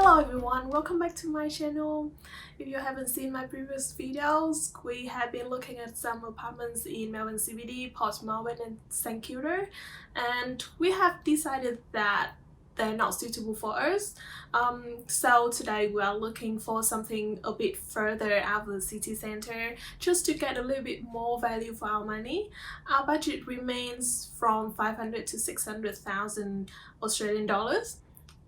Hello everyone, welcome back to my channel. If you haven't seen my previous videos, we have been looking at some apartments in Melbourne CBD, Port Melbourne and St Kilda, and we have decided that they're not suitable for us. So today we are looking for something a bit further out of the city centre just to get a little bit more value for our money. Our budget remains from 500 to 600,000 Australian dollars.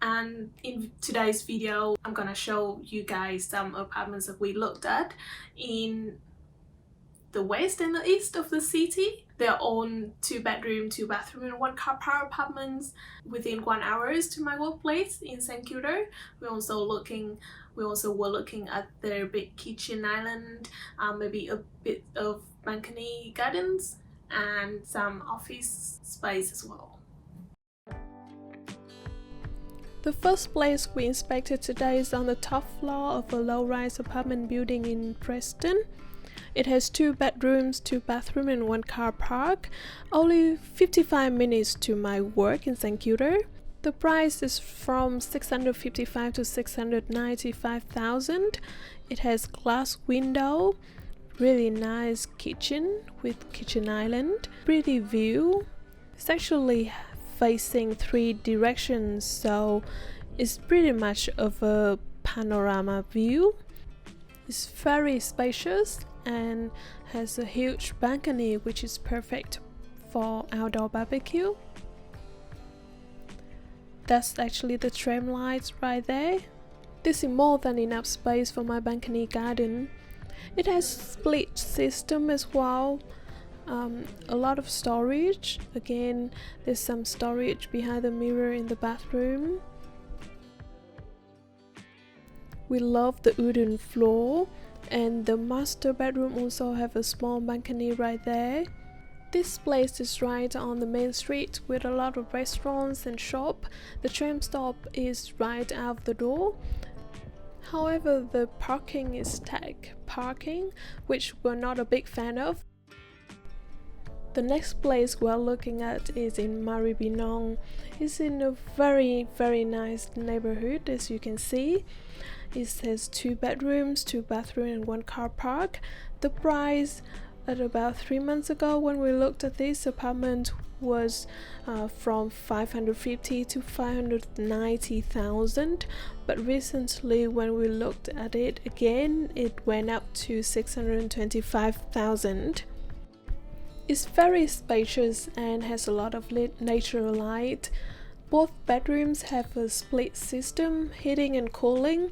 And in today's video, I'm gonna show you guys some apartments that we looked at in the west and the east of the city. They're all 2-bedroom, 2-bathroom and 1-car park apartments within 1 hour to my workplace in St Kilda. We also were looking at their big kitchen island, maybe a bit of balcony gardens and some office space as well. The first place we inspected today is on the top floor of a low-rise apartment building in Preston. It has 2 bedrooms, 2 bathrooms and 1-car park. Only 55 minutes to my work in St Kilda. The price is from 655 to 695,000. It has glass window, really nice kitchen with kitchen island, pretty view. It's actually facing 3 directions, so it's pretty much of a panorama view. It's very spacious and has a huge balcony which is perfect for outdoor barbecue. That's actually the tram lights right there. This is more than enough space for my balcony garden. It has split system as well. A lot of storage. Again, there's some storage behind the mirror in the bathroom. We love the wooden floor, and the master bedroom also have a small balcony right there. This place is right on the main street with a lot of restaurants and shop. The tram stop is right out the door. However, the parking is tag parking, which we're not a big fan of. The next place we're looking at is in Maribyrnong. It's in a very nice neighborhood, as you can see. It has 2 bedrooms, 2 bathrooms and 1-car park. The price at about 3 months ago when we looked at this apartment was from 550 to 590,000, but recently when we looked at it again, it went up to 625,000. It's very spacious and has a lot of natural light. Both bedrooms have a split system, heating and cooling.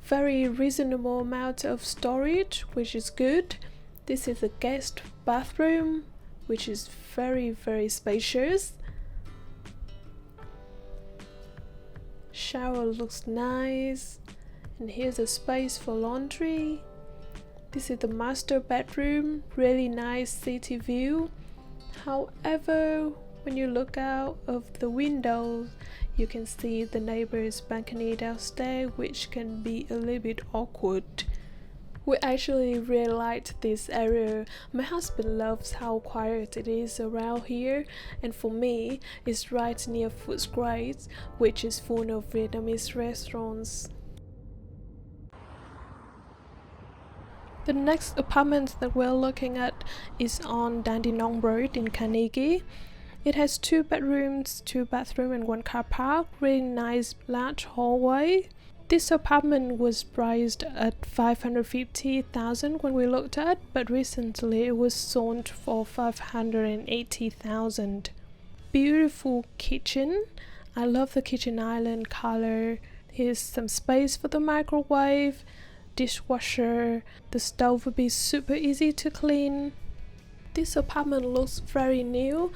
Very reasonable amount of storage, which is good. This is a guest bathroom, which is very spacious. Shower looks nice. And here's a space for laundry. This is the master bedroom, really nice city view. However, when you look out of the windows, you can see the neighbor's balcony downstairs, which can be a little bit awkward. We actually really liked this area. My husband loves how quiet it is around here, and for me, it's right near Footscray, which is full of Vietnamese restaurants. The next apartment that we're looking at is on Dandenong Road in Carnegie. It has 2 bedrooms, 2 bathrooms and 1-car park, really nice large hallway. This apartment was priced at 550,000 when we looked at, but recently it was sold for 580,000. Beautiful kitchen. I love the kitchen island color. Here's some space for the microwave, dishwasher. The stove will be super easy to clean. This apartment looks very new,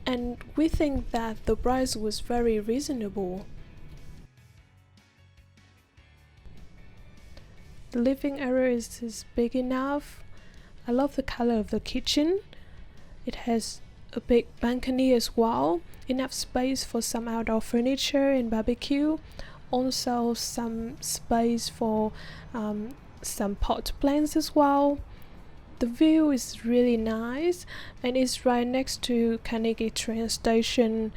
and we think that the price was very reasonable. The living area is big enough. I love the color of the kitchen. It has a big balcony as well, enough space for some outdoor furniture and barbecue. Also some space for some pot plants as well. The view is really nice and it's right next to Carnegie train station.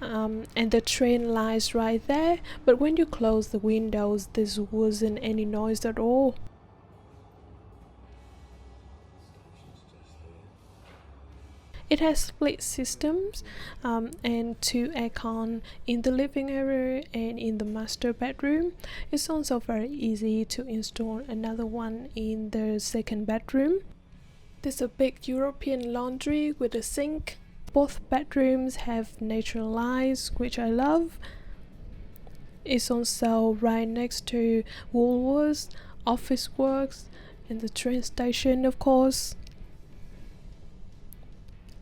and the train lies right there, but when you close the windows there wasn't any noise at all. It has split systems and 2 aircon in the living area and in the master bedroom. It's also very easy to install another one in the second bedroom. There's a big European laundry with a sink. Both bedrooms have natural lights, which I love. It's also right next to Woolworths, Officeworks, and the train station, of course.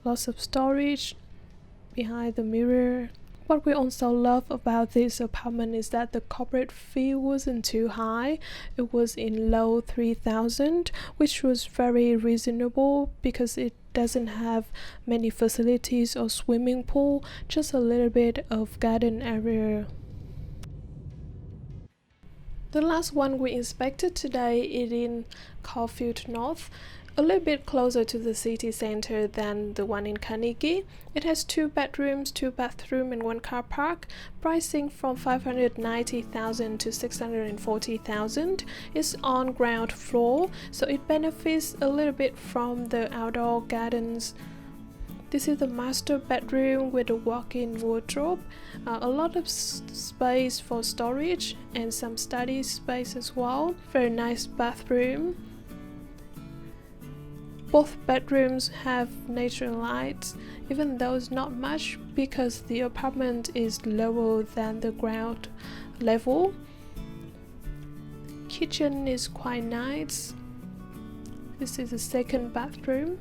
Lots of storage behind the mirror. What we also love about this apartment is that the corporate fee wasn't too high. It was in low 3,000, which was very reasonable because it doesn't have many facilities or swimming pool, just a little bit of garden area. The last one we inspected today is in Caulfield North, a little bit closer to the city center than the one in Carnegie. It has 2 bedrooms, 2 bathrooms and 1 car park, pricing from 590,000 to 640,000. It's on ground floor, so it benefits a little bit from the outdoor gardens. This is the master bedroom with a walk-in wardrobe, a lot of space for storage and some study space as well. Very nice bathroom. Both bedrooms have natural lights, even though it's not much because the apartment is lower than the ground level. Kitchen is quite nice. This is the second bathroom.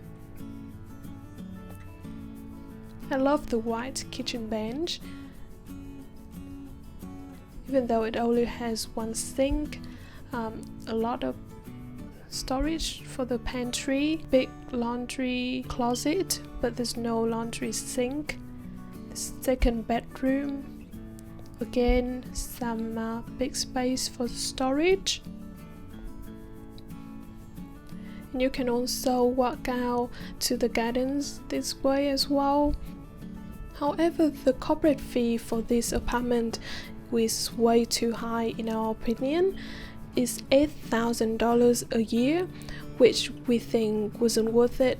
I love the white kitchen bench. Even though it only has 1 sink, a lot of storage for the pantry, big laundry closet, but there's no laundry sink. The second bedroom, again some big space for storage. And you can also walk out to the gardens this way as well. However, the corporate fee for this apartment is way too high in our opinion. It's $8,000 a year, which we think wasn't worth it.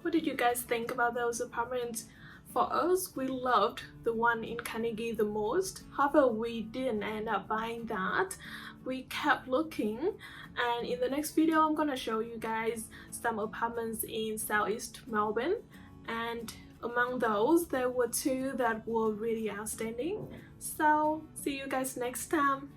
What did you guys think about those apartments? For us, we loved the one in Carnegie the most. However, we didn't end up buying that. We kept looking, and in the next video I'm gonna show you guys some apartments in Southeast Melbourne, and among those there were 2 that were really outstanding. So see you guys next time.